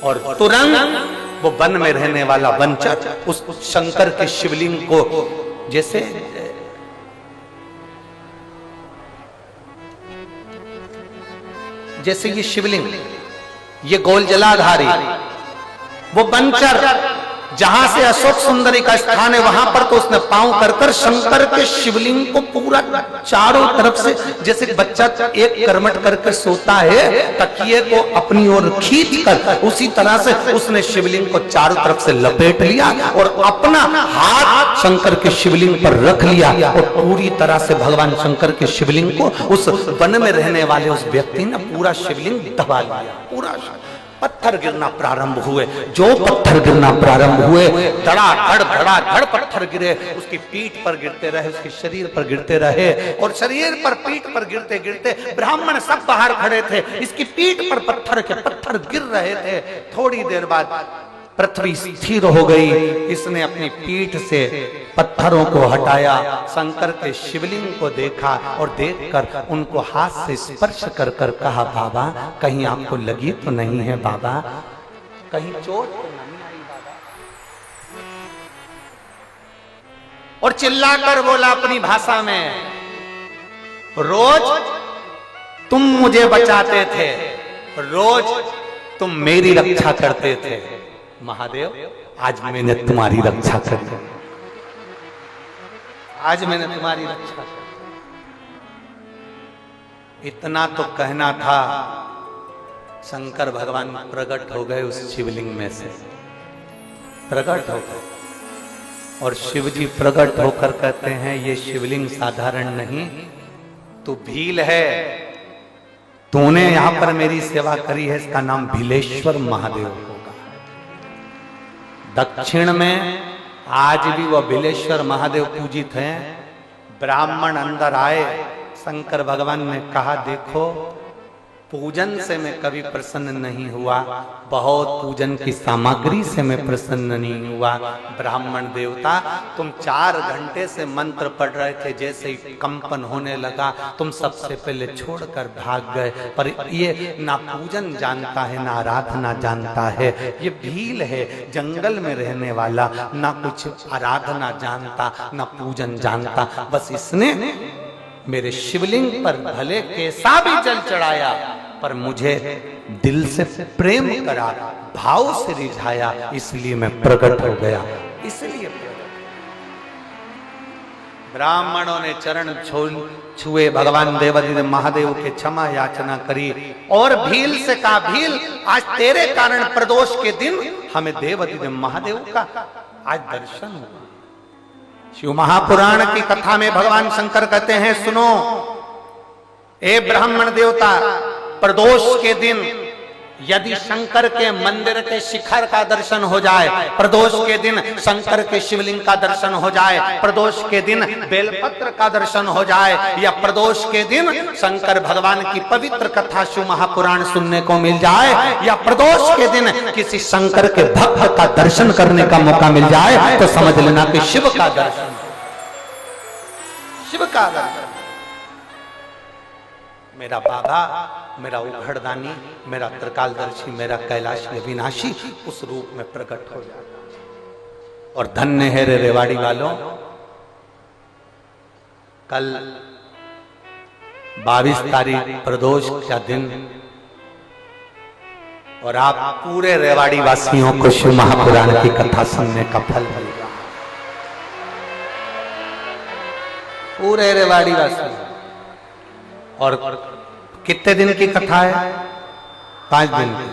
और तुरंत वो वन में रहने वाला वनचर उस शंकर के शिवलिंग को जैसे ये शिवलिंग, ये गोल जलाधारी, वो वनचर जहां से अशोक सुंदरी का स्थान है वहां पर तो उसने पांव कर शंकर के शिवलिंग को पूरा चारों तरफ से, जैसे बच्चा एक करमट करके सोता है तकिए को अपनी ओर खींच कर, उसी तरह से उसने शिवलिंग को चारों तरफ से लपेट लिया और अपना हाथ शंकर के शिवलिंग पर रख लिया और पूरी तरह से भगवान शंकर के शिवलिंग को उस वन में रहने वाले उस व्यक्ति ने पूरा शिवलिंग दबा लिया। पूरा पत्थर गिरना प्रारंभ हुए, जो पत्थर गिरना प्रारंभ हुए धड़ाधड़ पत्थर गिरे, उसकी पीठ पर गिरते रहे, उसके शरीर पर गिरते रहे और शरीर पर पीठ पर गिरते गिरते ब्राह्मण सब बाहर खड़े थे, इसकी पीठ पर पत्थर के पत्थर गिर रहे थे। थोड़ी देर बाद पृथ्वी स्थिर हो गई, इसने अपनी पीठ से पत्थरों को हटाया, शंकर के शिवलिंग को देखा और देखकर उनको हाथ से स्पर्श कर कर कहा, बाबा कहीं आपको लगी तो नहीं है बाबा, कहीं चोट तो नहीं आई बाबा। और चिल्लाकर बोला अपनी भाषा में, रोज तुम मुझे बचाते थे, रोज तुम मेरी रक्षा करते थे, महादेव आज मैंने तुम्हारी रक्षा कर दी, आज मैंने तुम्हारी रक्षा कर दी। इतना तो कहना था, शंकर भगवान प्रकट हो गए उस शिवलिंग में से, प्रकट हो गए और शिव जी प्रकट होकर कहते हैं ये शिवलिंग साधारण नहीं, तू भील है, तूने यहां पर मेरी सेवा करी है, इसका नाम भीलेश्वर महादेव होगा। दक्षिण में आज भी वह भीलेश्वर महादेव पूजित हैं। ब्राह्मण अंदर आए, शंकर भगवान ने कहा देखो पूजन से मैं कभी प्रसन्न नहीं हुआ, बहुत पूजन की सामग्री से मैं प्रसन्न नहीं हुआ। ब्राह्मण देवता तुम 4 घंटे से मंत्र पढ़ रहे थे, जैसे ही कंपन होने लगा तुम सबसे पहले छोड़कर भाग गए, पर ये ना पूजन जानता है ना आराधना जानता है, ये भील है जंगल में रहने वाला, ना कुछ आराधना जानता ना पूजन जानता, बस इसने मेरे शिवलिंग पर भले कैसा भी जल चढ़ाया पर मुझे दिल से प्रेम करा, भाव से रिझाया, इसलिए मैं प्रकट हो गया, इसलिए ब्राह्मणों ने चरण छुए, भगवान देवादिदेव महादेव के क्षमा याचना करी और भील से कहा भील आज तेरे कारण प्रदोष के दिन हमें देवादिदेव महादेव का आज दर्शन हुआ। शिव महापुराण की कथा में भगवान शंकर कहते हैं सुनो ए ब्राह्मण देवता, प्रदोष के दिन यदि शंकर के मंदिर के शिखर का दर्शन हो जाए, प्रदोष के दिन शंकर के शिवलिंग का दर्शन हो जाए, प्रदोष के दिन बेलपत्र का दर्शन हो जाए, या प्रदोष के दिन शंकर भगवान की पवित्र कथा शिव महापुराण सुनने को मिल जाए, या प्रदोष के दिन किसी शंकर के भक्त का दर्शन करने का मौका मिल जाए, तो समझ लेना कि शिव का दर्शन, शिव का दर्शन, मेरा बाबा, मेरा उघड़दानी, मेरा त्रिकालदर्शी, मेरा कैलाश अविनाशी उस रूप में प्रकट हो जाता। और धन्य है रे रेवाड़ी वालों, कल 22 तारीख प्रदोष का दिन, और आप पूरे रेवाड़ी वासियों को शिव महापुराण की कथा सुनने का फल मिलेगा, पूरे रेवाड़ी वासियों। और कितने दिन की कथा है? 5 दिन की।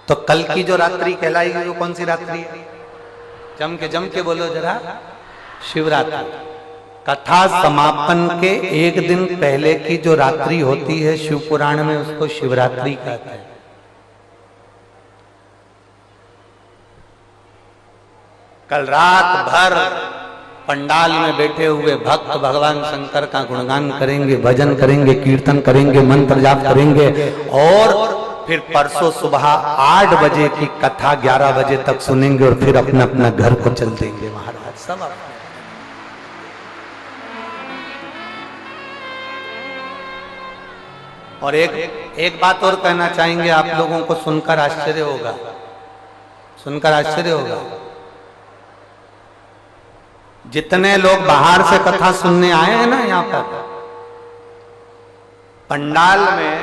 तो कल की जो रात्रि कहलाएगी वो कौन सी रात्रि है? जम के बोलो जरा, शिवरात्रि। कथा समापन के 1 दिन पहले की जो रात्रि होती है शिव पुराण में, उसको शिवरात्रि कहते हैं। कल रात भर पंडाल में बैठे हुए भक्त भगवान शंकर का गुणगान करेंगे, भजन करेंगे, कीर्तन करेंगे, मंत्र जाप करेंगे, और फिर परसों सुबह 8 बजे की कथा 11 बजे तक सुनेंगे और फिर अपना अपना घर को चल देंगे महाराज सब। और एक बात और कहना चाहेंगे, आप लोगों को सुनकर आश्चर्य होगा, सुनकर आश्चर्य होगा। जितने लोग बाहर से कथा सुनने आए हैं ना यहाँ पर, पंडाल में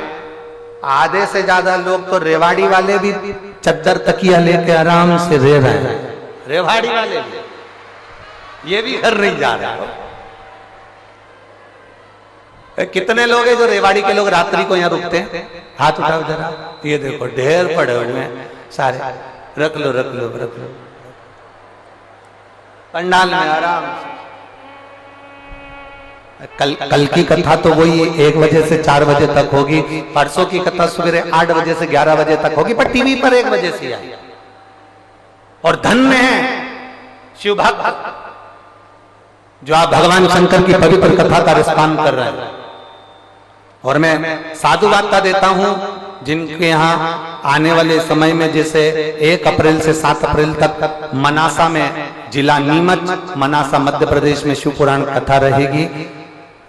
आधे से ज्यादा लोग तो रेवाड़ी वाले भी चद्दर तकिया लेके आराम से रह रहे हैं। रेवाड़ी वाले भी, ये भी घर नहीं जा रहे। कितने लोग हैं जो रेवाड़ी के लोग रात्रि को यहाँ रुकते हैं? हाथ उठाओ जरा। ये देखो ढेर पड़े हुए हैं सारे। रख लो रख लो रख लो, पंडाल में आराम से। कल की कथा तो वही 1 बजे से 4 बजे तक होगी। परसों की कथा सवेरे 8 बजे से 11 बजे तक होगी, पर टीवी पर 1 बजे से आई। और धन्य है शिव भक्त जो आप भगवान शंकर की पवित्र कथा का रिस्तान कर रहे हैं। और मैं साधुवाद देता हूं जिनके यहाँ आने वाले समय में, जैसे 1 अप्रैल से 7 अप्रैल तक मनासा में, जिला नीमच मनासा मध्य प्रदेश में शिव पुराण कथा रहेगी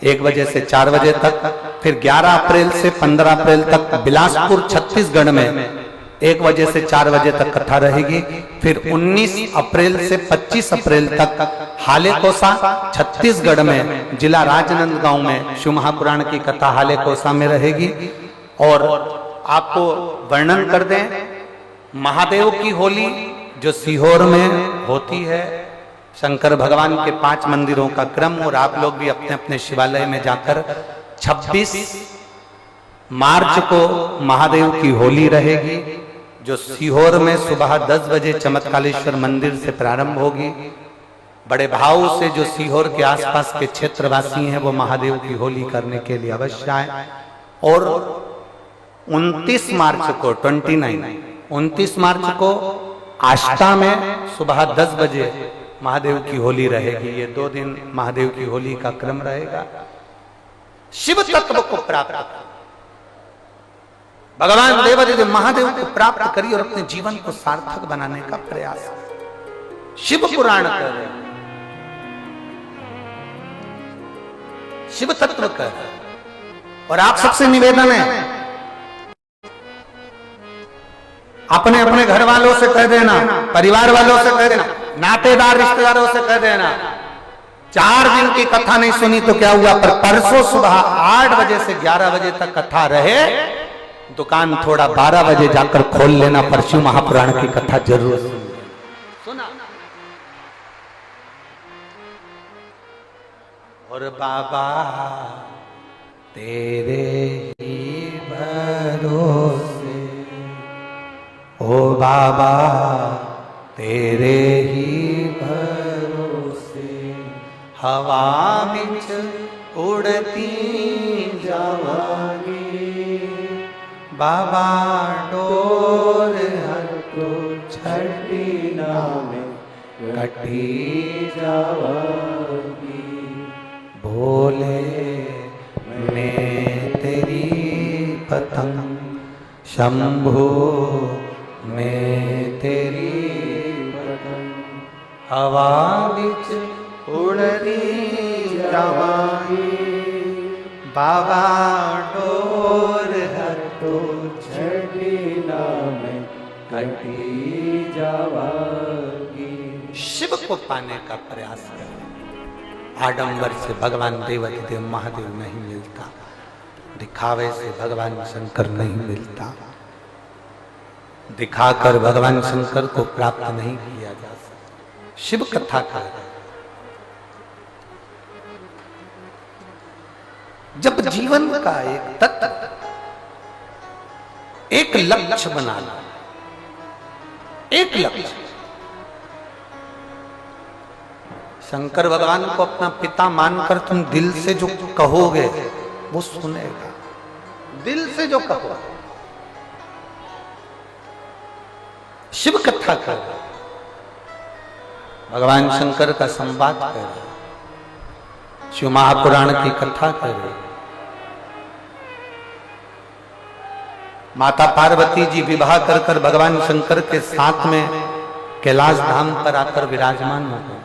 1 बजे से 4 बजे तक। फिर 11 अप्रैल से 15 अप्रैल तक बिलासपुर छत्तीसगढ़ में 1 बजे से 4 बजे तक कथा रहेगी। फिर 19 अप्रैल से 25 अप्रैल तक हालेकोसा छत्तीसगढ़ में जिला राजनांदगांव में शिव महापुराण की कथा हालेकोसा में रहेगी। और आपको वर्णन कर दें, महादेव की होली जो सीहोर में होती है, शंकर भगवान के 5 मंदिरों का क्रम। और आप लोग भी अपने अपने शिवालय में जाकर 26 मार्च को महादेव की होली रहेगी, जो सीहोर में सुबह 10 बजे चमत्कालेश्वर मंदिर से प्रारंभ होगी। बड़े भाव से जो सीहोर के आसपास के क्षेत्रवासी हैं वो महादेव की होली करने के लिए अवश्य आए। और 29 मार्च को 29 मार्च को आष्टा में सुबह 10 बजे महादेव की होली रहेगी। ये 2 दिन महादेव की होली का क्रम रहेगा। शिव तत्व को प्राप्त, भगवान देवादिदेव महादेव को प्राप्त करिए और अपने जीवन को सार्थक बनाने का प्रयास। शिव पुराण कर रहे, शिव तत्व कर। और आप सबसे निवेदन है, अपने अपने घर वालों से कह देना, परिवार वालों से कह देना, नातेदार रिश्तेदारों से कह देना, 4 दिन की कथा नहीं सुनी तो क्या हुआ, पर परसों सुबह 8 बजे से 11 बजे तक कथा रहे। दुकान थोड़ा 12 बजे जाकर खोल लेना, पर शिव महापुराण की कथा जरूर सुना। और बाबा तेरे ही भरोसे, ओ बाबा तेरे ही भरोसे, हवा बिच उड़ती जावांगी, बाबा डोर हर को छठी नामे कटी जावांगी, बोले मैं तेरी पतंग, शंभो मैं तेरी पतंग, हवा बिच उड़ती जावांगी, बाबा डोर हर तो छठी नामे कटी जावांगी। शिव को पाने का प्रयास करें। आडंबर से भगवान देवादिदेव महादेव नहीं मिलता, दिखावे से भगवान शंकर नहीं मिलता, दिखाकर भगवान शंकर को प्राप्त नहीं किया जा सकता। शिव कथा का जब जीवन का एक तत्व, एक लक्ष्य बना लो, एक लक्ष्य, शंकर भगवान को अपना पिता मानकर तुम दिल से जो कहोगे वो सुनेगा। दिल से जो कहो, शिव कथा कर, भगवान शंकर का संवाद कर, शिव महापुराण की कथा कर। माता पार्वती जी विवाह कर कर भगवान शंकर के साथ में कैलाश धाम पर आकर विराजमान हो गए।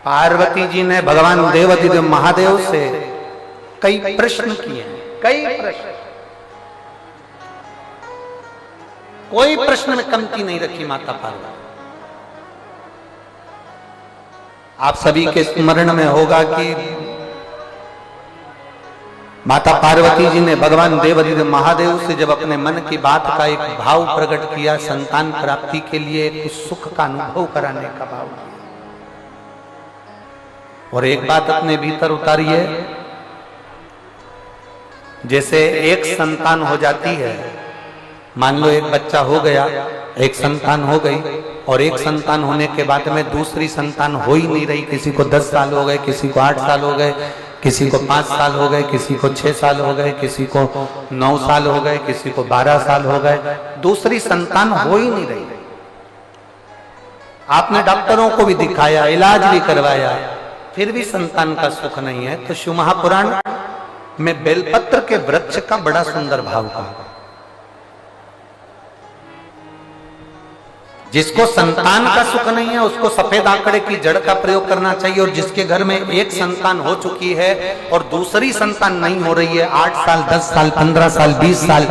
पार्वती जी ने भगवान देवादिदेव महादेव से कई प्रश्न किए, कई प्रश्न। कोई प्रश्न में कमती नहीं रखी माता पार्वती। आप सभी के स्मरण में होगा कि माता पार्वती जी ने भगवान देवाधिदेव महादेव से जब अपने मन की बात का एक भाव प्रकट किया, संतान प्राप्ति के लिए कुछ सुख का अनुभव कराने का भाव किया। और एक बात अपने भीतर उतारिए, जैसे एक संतान हो जाती है, मान लो एक बच्चा हो गया, एक संतान हो गई, और एक संतान होने के बाद में दूसरी संतान हो ही नहीं रही। किसी को 10 साल हो गए, किसी को 8 साल हो गए, किसी को 5 साल हो गए, किसी को 6 साल हो गए, किसी को 9 साल हो गए, किसी को 12 साल हो गए, दूसरी संतान हो ही नहीं रही। आपने डॉक्टरों को भी दिखाया, इलाज भी करवाया, फिर भी संतान का सुख नहीं है। तो शिव महापुराण में बेलपत्र के वृक्ष का बड़ा सुंदर भाव कहा। जिसको संतान का सुख नहीं है उसको सफेद आंकड़े की जड़ का प्रयोग करना चाहिए। और जिसके घर में एक संतान हो चुकी है और दूसरी संतान नहीं हो रही है, 8 साल, 10 साल, 15 साल, 20 साल,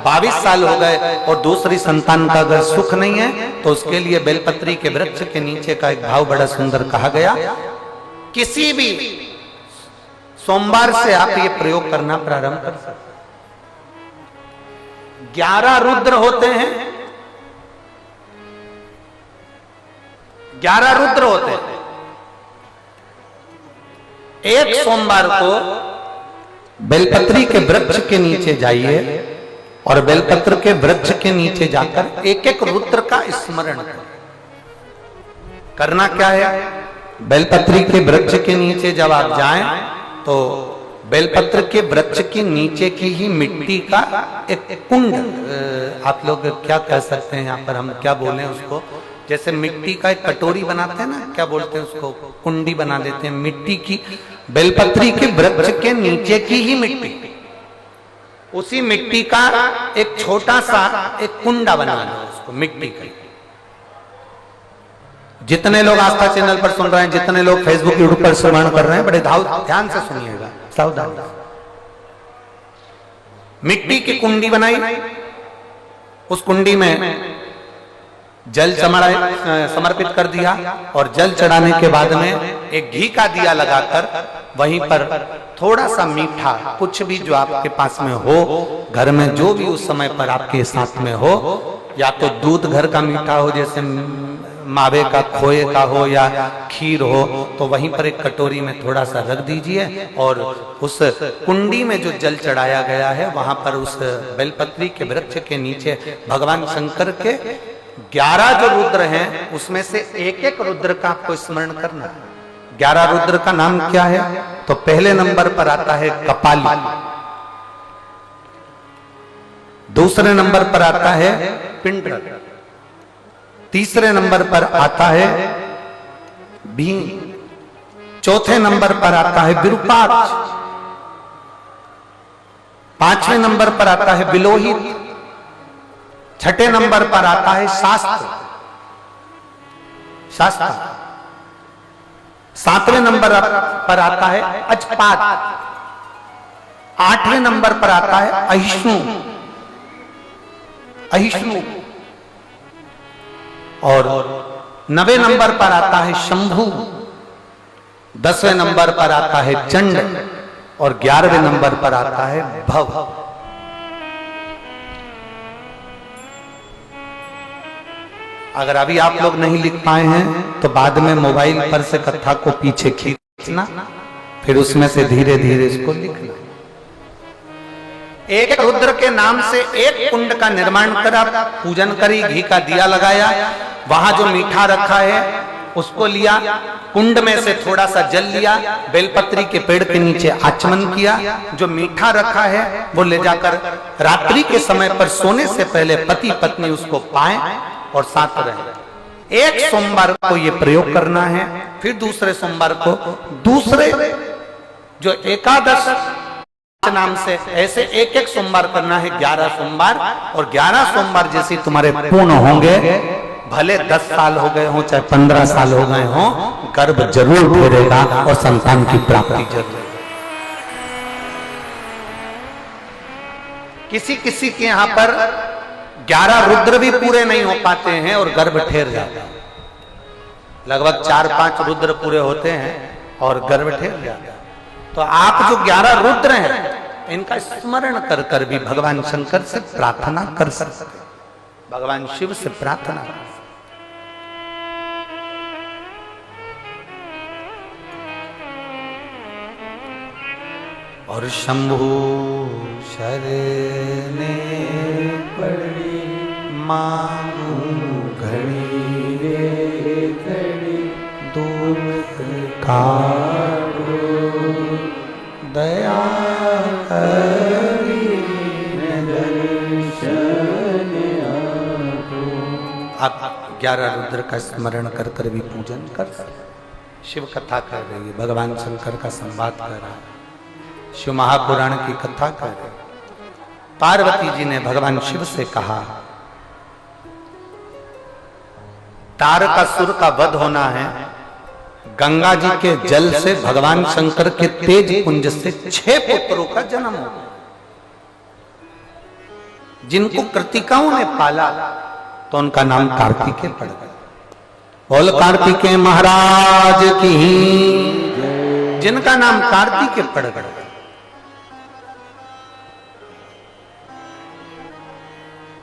22 साल हो गए और दूसरी संतान का अगर सुख नहीं है, तो उसके लिए बेलपत्री के वृक्ष के नीचे का एक भाव बड़ा सुंदर कहा गया। किसी भी सोमवार से आप ये प्रयोग करना प्रारंभ कर सकते। 11 रुद्र होते हैं, 11 रुद्र होते हैं। एक सोमवार को बेलपत्री के वृक्ष के नीचे जाइए और बेलपत्र के वृक्ष के नीचे जाकर एक एक रुद्र का स्मरण करें। करना क्या है, बेलपत्री के वृक्ष के नीचे जब आप जाएं तो बेलपत्र के वृक्ष के नीचे की ही मिट्टी का एक कुंड, आप लोग क्या कह सकते हैं, यहाँ पर हम क्या बोलें उसको, जैसे मिट्टी का एक कटोरी बनाते हैं ना, क्या बोलते हैं उसको, कुंडी बना देते हैं मिट्टी की। बेलपत्री के वृक्ष के नीचे की ही मिट्टी, उसी मिट्टी का एक छोटा सा एक कुंडा बना लो उसको मिट्टी का। जितने लोग आस्था चैनल पर सुन रहे हैं, जितने लोग फेसबुक यूट्यूब पर श्रवण कर रहे हैं, बड़े ध्यान से सुनिएगा, सावधान। मिट्टी की कुंडी बनाई, उस कुंडी में जल समर्पित कर दिया और जल चढ़ाने के बाद में एक घी का दिया लगाकर वहीं पर थोड़ा सा मीठा, कुछ भी जो आपके पास में हो, घर में जो भी उस समय पर आपके साथ में हो, या तो दूध घर का मीठा हो, जैसे मावे का, खोए का हो या खीर हो, तो वहीं पर एक कटोरी में थोड़ा सा रख दीजिए और उस कुंडी में जो जल चढ़ाया गया है वहां पर उस बेलपत्री के वृक्ष के नीचे भगवान शंकर के 11 जो रुद्र हैं उसमें से एक एक रुद्र का आपको स्मरण करना। 11 रुद्र का नाम क्या है, तो पहले नंबर पर आता है कपाली, दूसरे नंबर पर आता है पिंडर, तीसरे नंबर पर आता है भीम, चौथे नंबर पर आता है विरूपाक्ष, पांचवें नंबर पर आता है बिलोहित, छठे नंबर पर आता है शास्त्र, सातवें नंबर पर आता है अजपात, आठवें नंबर पर आता है अहिष्णु, और 9वें नंबर पर आता है शंभु, 10वें नंबर पर आता है चंड और 11वें नंबर पर आता है भव। अगर अभी आप लोग नहीं लिख पाए हैं तो बाद में मोबाइल पर से कथा को पीछे खींचना, फिर उसमें से धीरे धीरे इसको लिखना। एक रुद्र के नाम से एक कुंड का निर्माण करा, पूजन करी, घी का दिया लगाया, वहां जो मीठा रखा है उसको लिया, कुंड में से थोड़ा सा जल लिया, बेलपत्री के पेड़ के नीचे आचमन किया, जो मीठा रखा है वो ले जाकर रात्रि के समय पर सोने से पहले पति पत्नी उसको पाएं और साथ रहें। एक सोमवार को ये प्रयोग करना है, फिर दूसरे सोमवार को दूसरे जो एकादश नाम से ऐसे एक एक सोमवार करना है, 11 सोमवार, और 11 सोमवार जैसे तुम्हारे पूर्ण होंगे, भले 10 साल हो गए हो चाहे 15 साल हो गए हो, गर्भ जरूर फेरेगा और संतान की प्राप्ति जरूर। किसी किसी के यहाँ पर 11 रुद्र भी पूरे नहीं हो पाते हैं और गर्भ ठेर जाता है। लगभग 4-5 रुद्र पूरे होते हैं और गर्भ ठेर जाता है। तो आप जो 11 रुद्र हैं इनका स्मरण कर कर भी भगवान शंकर से प्रार्थना कर सकते, भगवान शिव से प्रार्थना कर सकते। और शंभु शरणे पड़ी मांगू घड़ी रे घड़ी दुख काटो दया करी दर्शन आप 11 रुद्र का स्मरण कर कर भी पूजन कर सकते। शिव कथा कर रही है, भगवान शंकर का संवाद कर रहा है, शिव महापुराण की कथा कर रहे। पार्वती जी ने भगवान शिव से कहा तारकासुर का वध होना है, गंगा जी के जल से भगवान शंकर के तेज पुंज से 6 पुत्रों का जन्म हो, जिनको कृतिकाओं ने पाला तो उनका नाम कार्तिकेय पड़ गया। बोल कार्तिकेय महाराज की, जिनका नाम कार्तिकेय पड़ गया।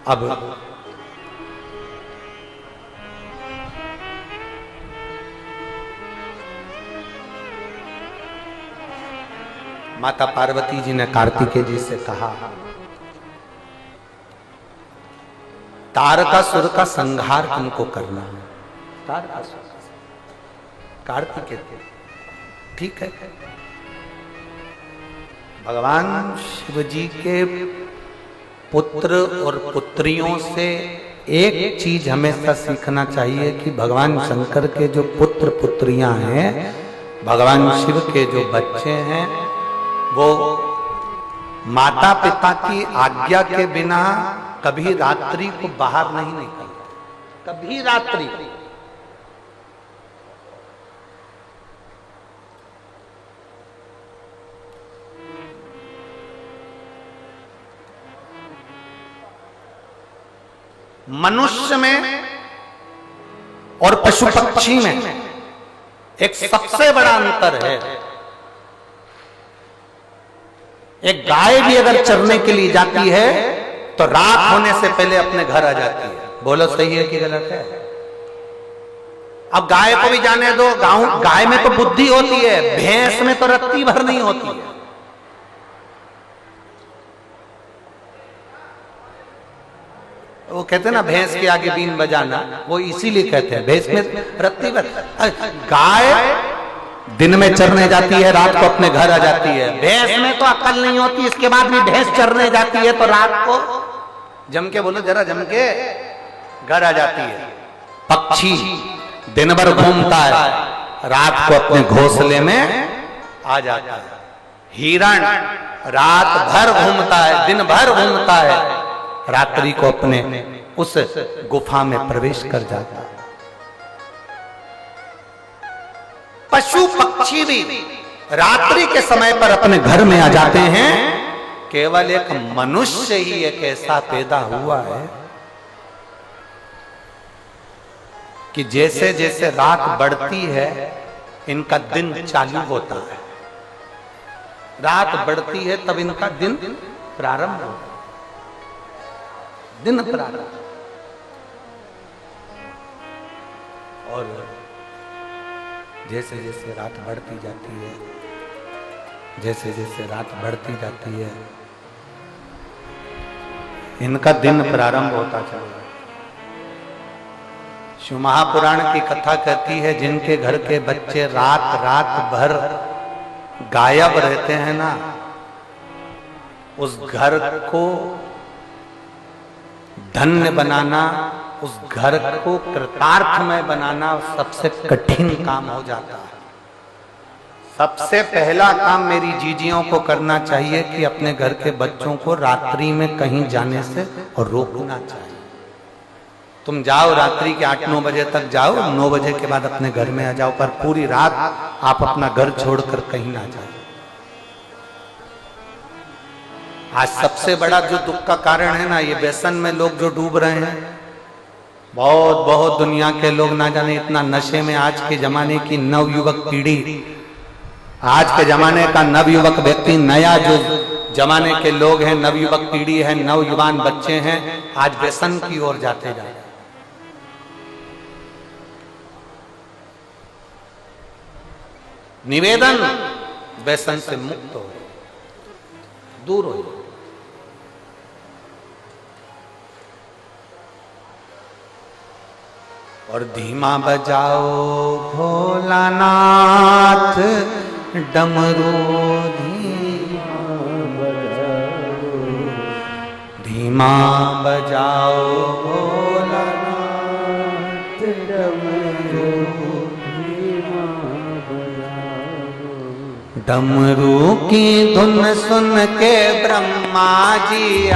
अब माता पार्वती जी ने कार्तिकेय जी से कहा तारकासुर का संहार तुमको करना है। तारकासुर कार्तिकेय, ठीक है। भगवान शिव जी के पुत्र और पुत्रियों से एक चीज हमेशा सीखना चाहिए कि भगवान शंकर के जो पुत्र पुत्रियां हैं, भगवान शिव के जो बच्चे हैं, वो माता पिता की आज्ञा के बिना कभी रात्रि को बाहर नहीं निकलते, कभी रात्रि। मनुष्य में और पशु पक्षी में एक सबसे बड़ा अंतर है। एक गाय भी अगर चरने के लिए जाती है तो रात होने से पहले अपने घर आ जाती है। बोलो सही है कि गलत है? अब गाय को भी जाने दो, गाय में तो बुद्धि होती है, भैंस में तो रत्ती भर नहीं होती है। वो कहते हैं ना भैंस के आगे बीन बजाना, वो इसीलिए कहते हैं भैंस में रत्ती भर। गाय दिन में चरने जाती है, रात को अपने घर आ जाती है। भैंस में तो अक्ल नहीं होती, इसके बाद भी भैंस चरने जाती है तो रात को जम के, बोलो जरा जम के, घर आ जाती है। पक्षी दिन भर घूमता है, रात को अपने घोंसले में आ जाता है। हिरण रात भर घूमता है, दिन भर घूमता है, रात्रि को अपने उस गुफा में प्रवेश कर जाता है। पशु पक्षी भी रात्रि के समय पर अपने घर में आ जाते हैं। केवल एक मनुष्य ही एक ऐसा पैदा हुआ है कि जैसे जैसे रात बढ़ती है इनका दिन चालू होता है। रात बढ़ती है तब इनका दिन प्रारंभ होता है, दिन प्रारंभ। और जैसे जैसे रात बढ़ती जाती है, जैसे जैसे रात बढ़ती जाती है, इनका दिन प्रारंभ होता चला। शिव महापुराण की कथा कहती है जिनके घर के बच्चे रात रात भर गायब रहते हैं ना, उस घर को धन्य बनाना, उस घर को कृतार्थमय बनाना सबसे कठिन काम हो जाता है। सबसे पहला काम मेरी जीजियों को करना चाहिए कि अपने घर के बच्चों को रात्रि में कहीं जाने से और रोकना चाहिए। तुम जाओ रात्रि के 8-9 बजे तक जाओ, 9 बजे के बाद अपने घर में आ जाओ, पर पूरी रात आप अपना घर छोड़कर कहीं ना जाओ। आज सबसे बड़ा जो दुख का कारण है ना, ये व्यसन में लोग जो डूब रहे हैं, बहुत बहुत दुनिया के लोग ना जाने इतना नशे में। आज के जमाने की नवयुवक पीढ़ी, आज के जमाने का नवयुवक व्यक्ति, नया जो जमाने के लोग हैं, नवयुवक पीढ़ी है, नवयुवान बच्चे हैं, आज व्यसन की ओर जाते जा रहे हैं। निवेदन, व्यसन से मुक्त हो, दूर हो। और धीमा बजाओ भोलानाथ डमरू, धीमा बजाओ भोलानाथ डमरू, डमरू की धुन सुन के ब्रह्मा जी आ